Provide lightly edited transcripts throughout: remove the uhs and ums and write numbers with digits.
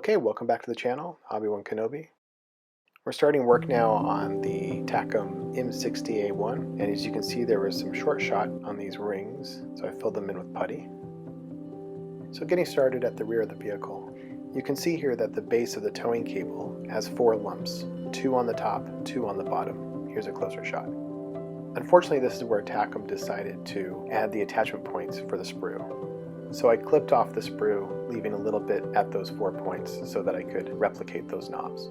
Okay, welcome back to the channel, Hobby1 Kenobi. We're starting work now on the Takom M60A1, and as you can see there was some short shot on these rings, so I filled them in with putty. So getting started at the rear of the vehicle, you can see here that the base of the towing cable has 4 lumps, 2 on the top, 2 on the bottom. Here's a closer shot. Unfortunately, this is where Takom decided to add the attachment points for the sprue. So I clipped off the sprue, leaving a little bit at those 4 points so that I could replicate those knobs.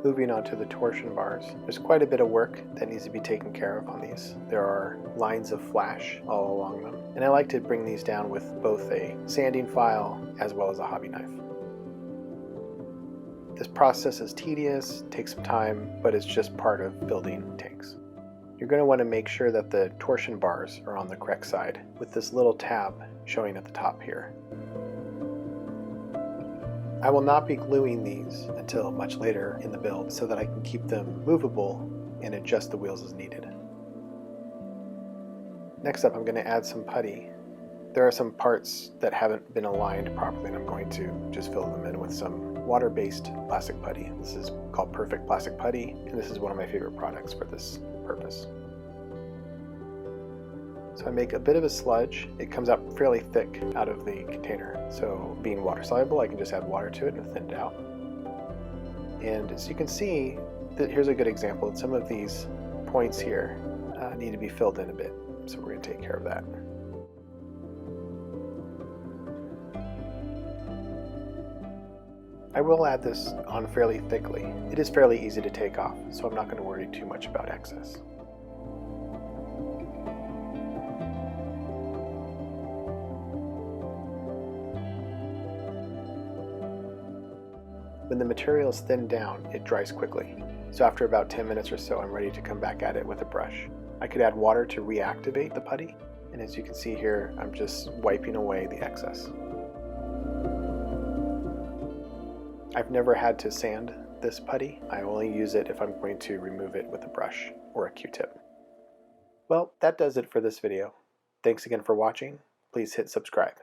Moving on to the torsion bars, there's quite a bit of work that needs to be taken care of on these. There are lines of flash all along them, and I like to bring these down with both a sanding file as well as a hobby knife. This process is tedious, takes some time, but it's just part of building tanks. You're going to want to make sure that the torsion bars are on the correct side, with this little tab showing at the top here. I will not be gluing these until much later in the build so that I can keep them movable and adjust the wheels as needed. Next up, I'm going to add some putty. There are some parts that haven't been aligned properly, and I'm going to just fill them in with some water-based plastic putty. This is called Perfect Plastic Putty, and this is one of my favorite products for this purpose. So I make a bit of a sludge. It comes out fairly thick out of the container. So being water soluble, I can just add water to it and thin it out. And as you can see, here's a good example. Some of these points here need to be filled in a bit. So we're going to take care of that. I will add this on fairly thickly. It is fairly easy to take off, so I'm not going to worry too much about excess. When the material is thinned down, it dries quickly. So after about 10 minutes or so, I'm ready to come back at it with a brush. I could add water to reactivate the putty, and as you can see here, I'm just wiping away the excess. I've never had to sand this putty. I only use it if I'm going to remove it with a brush or a Q-tip. Well, that does it for this video. Thanks again for watching. Please hit subscribe.